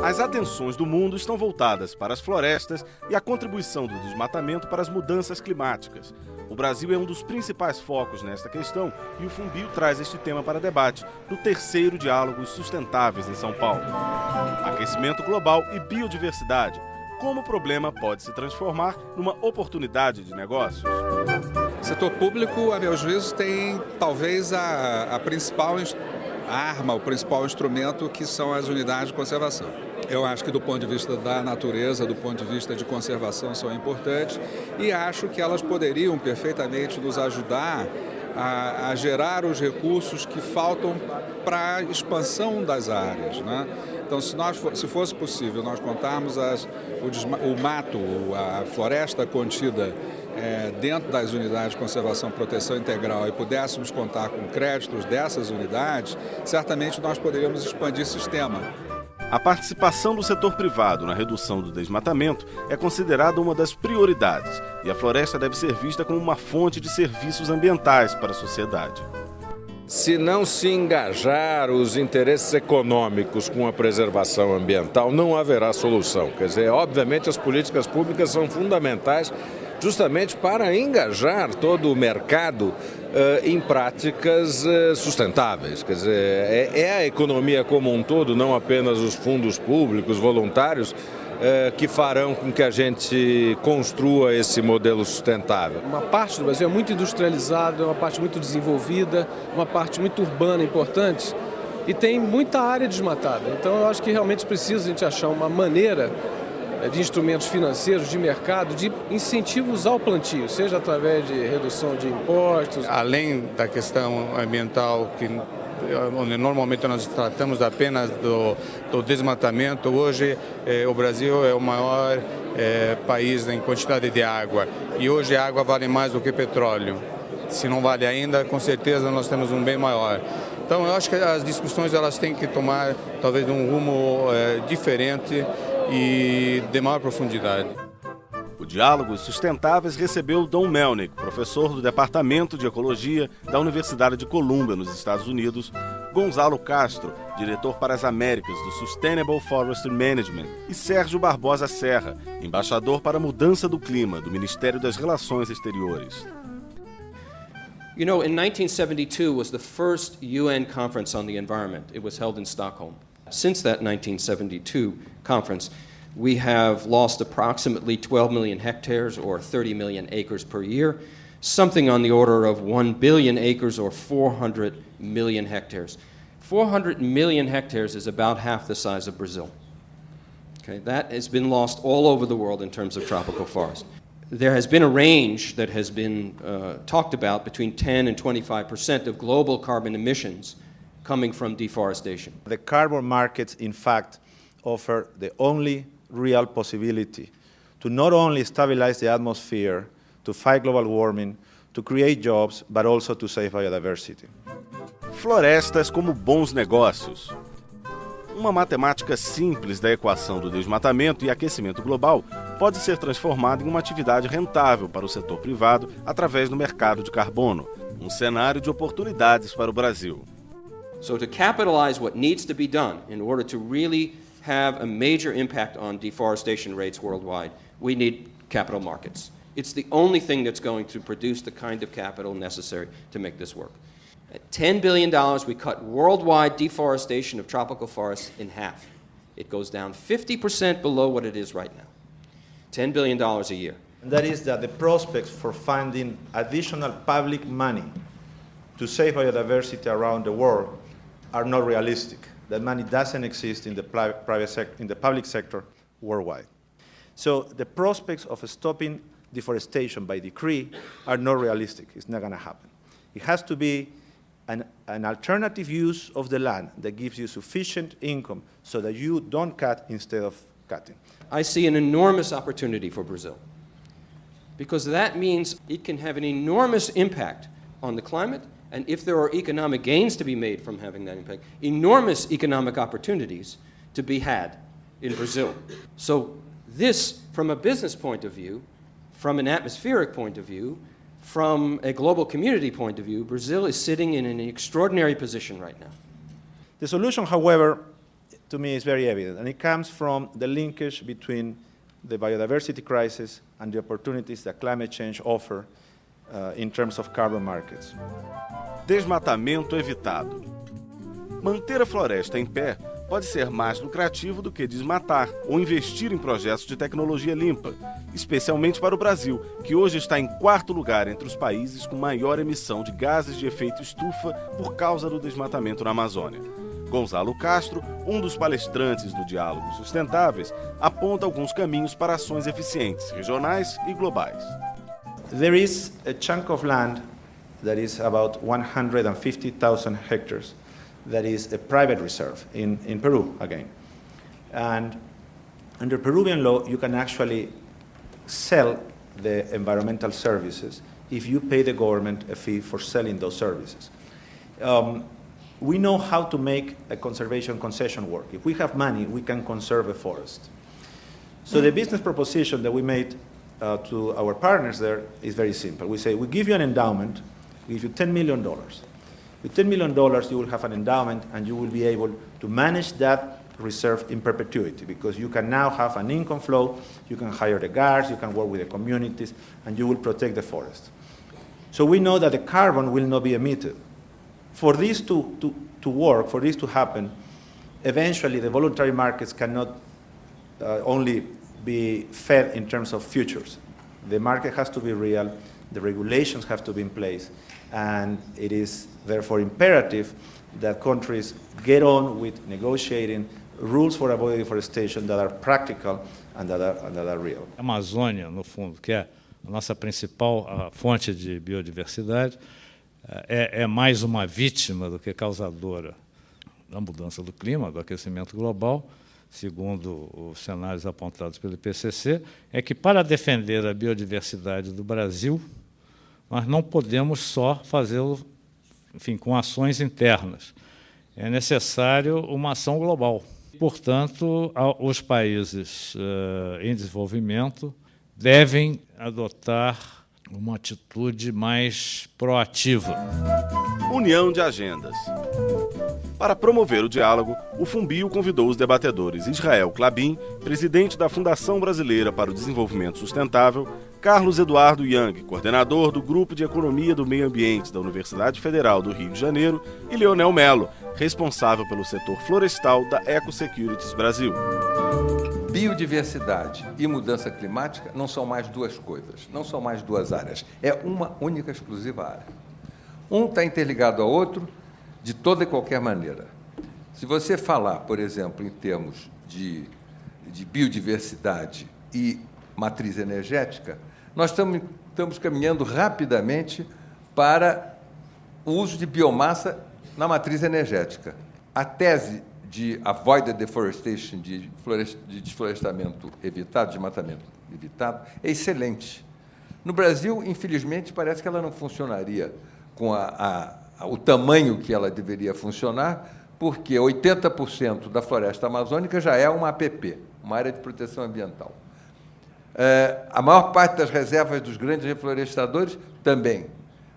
As atenções do mundo estão voltadas para as florestas e a contribuição do desmatamento para as mudanças climáticas. O Brasil é um dos principais focos nesta questão e o Fumbio traz este tema para debate no terceiro Diálogos Sustentáveis em São Paulo. Aquecimento global e biodiversidade. Como o problema pode se transformar numa oportunidade de negócios? O setor público, a meu juízo, tem talvez a principal arma, o principal instrumento, que são as unidades de conservação. Eu acho que do ponto de vista da natureza, do ponto de vista de conservação, são importantes e acho que elas poderiam perfeitamente nos ajudar a gerar os recursos que faltam para a expansão das áreas, né? Então, se fosse possível nós contarmos o mato, a floresta contida dentro das unidades de conservação e proteção integral e pudéssemos contar com créditos dessas unidades, certamente nós poderíamos expandir o sistema. A participação do setor privado na redução do desmatamento é considerada uma das prioridades e a floresta deve ser vista como uma fonte de serviços ambientais para a sociedade. Se não se engajar os interesses econômicos com a preservação ambiental, não haverá solução. Quer dizer, obviamente as políticas públicas são fundamentais justamente para engajar todo o mercado em práticas sustentáveis. Quer dizer, é a economia como um todo, não apenas os fundos públicos, voluntários, que farão com que a gente construa esse modelo sustentável. Uma parte do Brasil é muito industrializada, é uma parte muito desenvolvida, uma parte muito urbana importante e tem muita área desmatada. Então eu acho que realmente precisa a gente achar uma maneira de instrumentos financeiros, de mercado, de incentivos ao plantio, seja através de redução de impostos. Além da questão ambiental, onde normalmente nós tratamos apenas do desmatamento, hoje o Brasil é o maior país em quantidade de água e hoje a água vale mais do que petróleo. Se não vale ainda, com certeza nós temos um bem maior. Então eu acho que as discussões elas têm que tomar talvez um rumo diferente e de maior profundidade. O Diálogos Sustentáveis recebeu Don Melnick, professor do Departamento de Ecologia da Universidade de Columbia, nos Estados Unidos, Gonzalo Castro, diretor para as Américas do Sustainable Forestry Management, e Sérgio Barbosa Serra, embaixador para a mudança do clima do Ministério das Relações Exteriores. You know, in 1972 was the first UN conference on the environment. It was held in Stockholm. Since that 1972 conference, we have lost approximately 12 million hectares or 30 million acres per year, something on the order of 1 billion acres or 400 million hectares. 400 million hectares is about half the size of Brazil. Okay, that has been lost all over the world in terms of tropical forest. There has been a range that has been talked about between 10 and 25% of global carbon emissions coming from deforestation. The carbon markets, in fact, offer the only real possibility to not only stabilize the atmosphere, to fight global warming, to create jobs, but also to save biodiversity. Florestas como bons negócios. Uma matemática simples da equação do desmatamento e aquecimento global pode ser transformada em uma atividade rentável para o setor privado através do mercado de carbono, um cenário de oportunidades para o Brasil. So to capitalize what needs to be done in order to really have a major impact on deforestation rates worldwide, we need capital markets. It's the only thing that's going to produce the kind of capital necessary to make this work. At $10 billion, we cut worldwide deforestation of tropical forests in half. It goes down 50% below what it is right now. $10 billion a year. And that is that the prospects for finding additional public money to save biodiversity around the world are not realistic. That money doesn't exist in the public sector worldwide. So the prospects of stopping deforestation by decree are not realistic. It's not going to happen. It has to be an alternative use of the land that gives you sufficient income so that you don't cut instead of cutting. I see an enormous opportunity for Brazil because that means it can have an enormous impact on the climate, and if there are economic gains to be made from having that impact, enormous economic opportunities to be had in Brazil. So this, from a business point of view, from an atmospheric point of view, from a global community point of view, Brazil is sitting in an extraordinary position right now. The solution, however, to me is very evident, and it comes from the linkage between the biodiversity crisis and the opportunities that climate change offer in terms of carbon markets. Desmatamento evitado. Manter a floresta em pé pode ser mais lucrativo do que desmatar ou investir em projetos de tecnologia limpa, especialmente para o Brasil, que hoje está em 4º lugar entre os países com maior emissão de gases de efeito estufa por causa do desmatamento na Amazônia. Gonzalo Castro, um dos palestrantes do Diálogos Sustentáveis, aponta alguns caminhos para ações eficientes, regionais e globais. There is a chunk of land that is about 150,000 hectares that is a private reserve in Peru, again. And under Peruvian law, you can actually sell the environmental services if you pay the government a fee for selling those services. We know how to make a conservation concession work. If we have money, we can conserve a forest. So the business proposition that we made to our partners there is very simple. We say, we give you an endowment, we give you $10 million. With $10 million, you will have an endowment and you will be able to manage that reserve in perpetuity because you can now have an income flow, you can hire the guards, you can work with the communities, and you will protect the forest. So we know that the carbon will not be emitted. For this to work, for this to happen, eventually the voluntary markets cannot only be fed in terms of futures. The market has to be real, the regulations have to be in place, and it is therefore imperative that countries get on with negotiating rules for avoiding deforestation that are practical and that are real. A Amazônia, no fundo, que é a nossa principal fonte de biodiversidade, é mais uma vítima do que causadora da mudança do clima, do aquecimento global, segundo os cenários apontados pelo IPCC, é que, para defender a biodiversidade do Brasil, nós não podemos só fazê-lo, enfim, com ações internas. É necessário uma ação global. Portanto, os países em desenvolvimento devem adotar uma atitude mais proativa. União de agendas. Para promover o diálogo, o Fumbio convidou os debatedores Israel Klabin, presidente da Fundação Brasileira para o Desenvolvimento Sustentável, Carlos Eduardo Yang, coordenador do Grupo de Economia do Meio Ambiente da Universidade Federal do Rio de Janeiro, e Leonel Melo, responsável pelo setor florestal da EcoSecurities Brasil. Biodiversidade e mudança climática não são mais duas coisas, não são mais duas áreas, é uma única exclusiva área. Um está interligado ao outro de toda e qualquer maneira. Se você falar, por exemplo, em termos de biodiversidade e matriz energética, nós estamos caminhando rapidamente para o uso de biomassa na matriz energética. A tese de avoided deforestation, de desflorestamento evitado, desmatamento evitado, é excelente. No Brasil, infelizmente, parece que ela não funcionaria com o tamanho que ela deveria funcionar, porque 80% da floresta amazônica já é uma APP, uma área de proteção ambiental. A maior parte das reservas dos grandes reflorestadores também.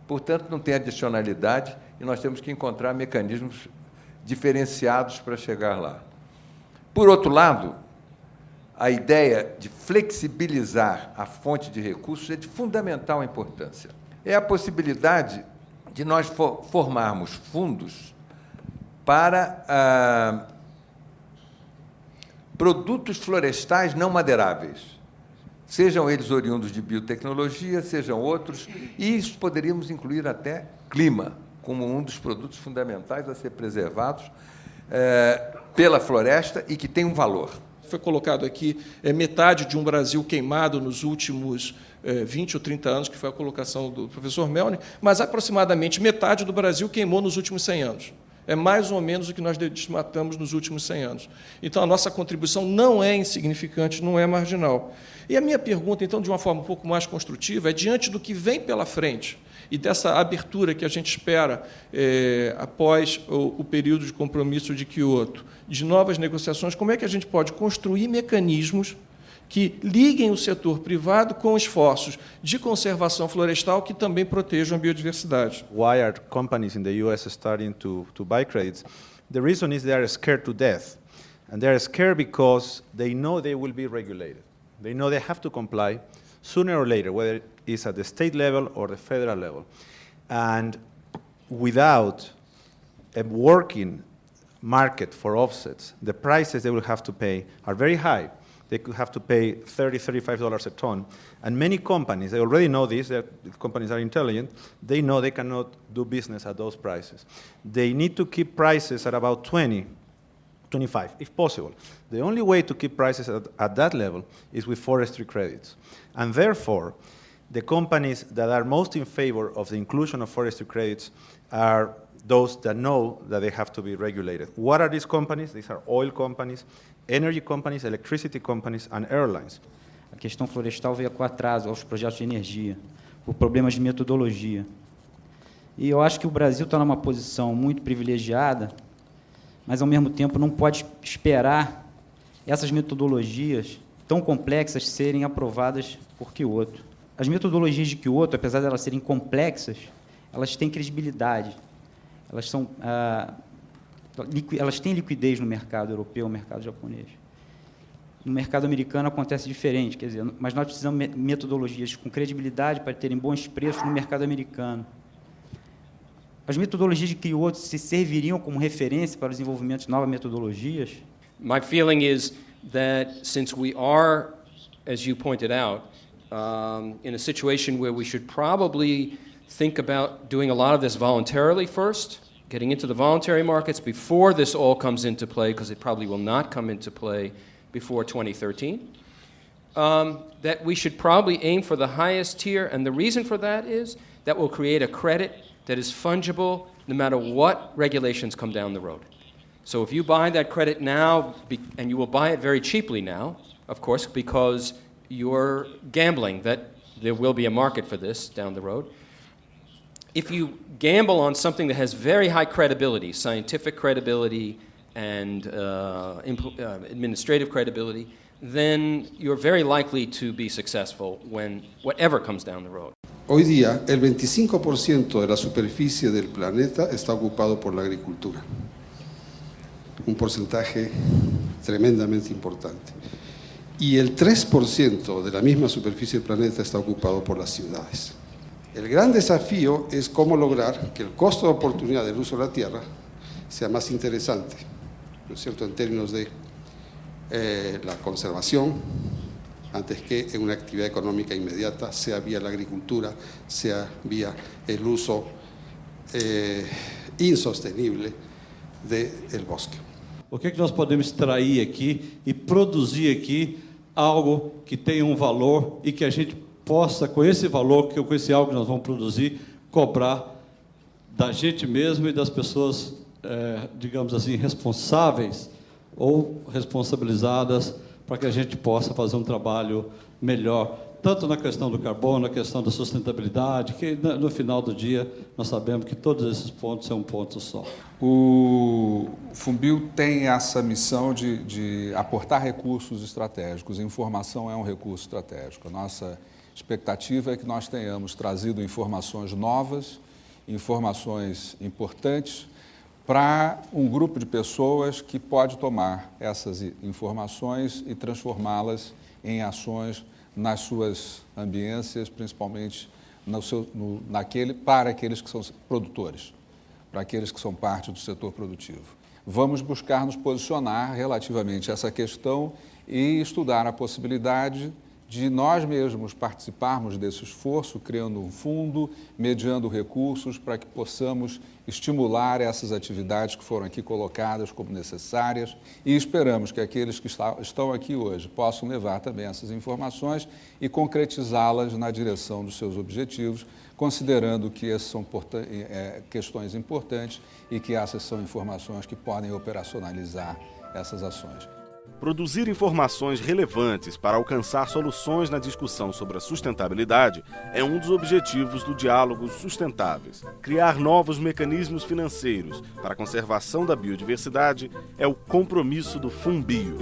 Portanto, não tem adicionalidade e nós temos que encontrar mecanismos diferenciados para chegar lá. Por outro lado, a ideia de flexibilizar a fonte de recursos é de fundamental importância. É a possibilidade de nós formarmos fundos para produtos florestais não madeiráveis, sejam eles oriundos de biotecnologia, sejam outros, e isso poderíamos incluir até clima, como um dos produtos fundamentais a ser preservados pela floresta e que tem um valor. Foi colocado aqui metade de um Brasil queimado nos últimos 20 ou 30 anos, que foi a colocação do professor Melny, mas aproximadamente metade do Brasil queimou nos últimos 100 anos. É mais ou menos o que nós desmatamos nos últimos 100 anos. Então, a nossa contribuição não é insignificante, não é marginal. E a minha pergunta, então, de uma forma um pouco mais construtiva, é, diante do que vem pela frente e dessa abertura que a gente espera após o período de compromisso de Kyoto, de novas negociações, como é que a gente pode construir mecanismos que liguem o setor privado com esforços de conservação florestal que também protejam a biodiversidade. Why are companies in the US starting to buy credits? The reason is they are scared to death. And they are scared because they know they will be regulated. They know they have to comply sooner or later, whether it's at the state level or the federal level. And without a working market for offsets, the prices they will have to pay are very high. They could have to pay $30, $35 a ton. And many companies, they already know this, the companies are intelligent, they know they cannot do business at those prices. They need to keep prices at about 20, 25, if possible. The only way to keep prices at that level is with forestry credits. And therefore, the companies that are most in favor of the inclusion of forestry credits are those that know that they have to be regulated. What are these companies? These are oil companies, energy companies, electricity companies, and airlines. A questão florestal veio com atraso aos projetos de energia, por problemas de metodologia. E eu acho que o Brasil está numa posição muito privilegiada, mas, ao mesmo tempo, não pode esperar essas metodologias tão complexas serem aprovadas por Kyoto. As metodologias de Kyoto, apesar de elas serem complexas, elas têm credibilidade. Elas têm liquidez no mercado europeu, no mercado japonês. No mercado americano acontece diferente, quer dizer, mas nós precisamos de metodologias com credibilidade para terem bons preços no mercado americano. As metodologias de Kyoto se serviriam como referência para o desenvolvimento de novas metodologias? My feeling is that since we are, as you pointed out, in a situation where we should probably think about doing a lot of this voluntarily first, getting into the voluntary markets before this all comes into play, because it probably will not come into play before 2013, that we should probably aim for the highest tier, and the reason for that is that will create a credit that is fungible no matter what regulations come down the road. So if you buy that credit now, and you will buy it very cheaply now, of course, because you're gambling that there will be a market for this down the road. If you gamble on something that has very high credibility, scientific credibility and administrative credibility, then you're very likely to be successful when whatever comes down the road. Hoy día, el 25% de la superficie del planeta está ocupado por la agricultura. Un porcentaje tremendamente importante. Y el 3% de la misma superficie del planeta está ocupado por las ciudades. El gran desafío es cómo lograr que el costo de oportunidad del uso de la tierra sea más interesante, ¿no es cierto?, en términos de la conservación, antes que en una actividad económica inmediata, sea vía la agricultura, sea vía el uso insostenible del bosque. O que nós podemos extrair aqui e produzir aqui algo que tenha valor e que a gente possa, com esse valor, com esse algo que nós vamos produzir, cobrar da gente mesmo e das pessoas, digamos assim, responsáveis ou responsabilizadas para que a gente possa fazer um trabalho melhor, tanto na questão do carbono, na questão da sustentabilidade, que no final do dia nós sabemos que todos esses pontos são um ponto só. O FUNBio tem essa missão de aportar recursos estratégicos. A informação é um recurso estratégico. A nossa expectativa é que nós tenhamos trazido informações novas, informações importantes, para um grupo de pessoas que pode tomar essas informações e transformá-las em ações nas suas ambiências, principalmente para aqueles que são produtores, para aqueles que são parte do setor produtivo. Vamos buscar nos posicionar relativamente a essa questão e estudar a possibilidade de nós mesmos participarmos desse esforço, criando um fundo, mediando recursos para que possamos estimular essas atividades que foram aqui colocadas como necessárias e esperamos que aqueles que estão aqui hoje possam levar também essas informações e concretizá-las na direção dos seus objetivos, considerando que essas são questões importantes e que essas são informações que podem operacionalizar essas ações. Produzir informações relevantes para alcançar soluções na discussão sobre a sustentabilidade é um dos objetivos do Diálogos Sustentáveis. Criar novos mecanismos financeiros para a conservação da biodiversidade é o compromisso do FUNBio.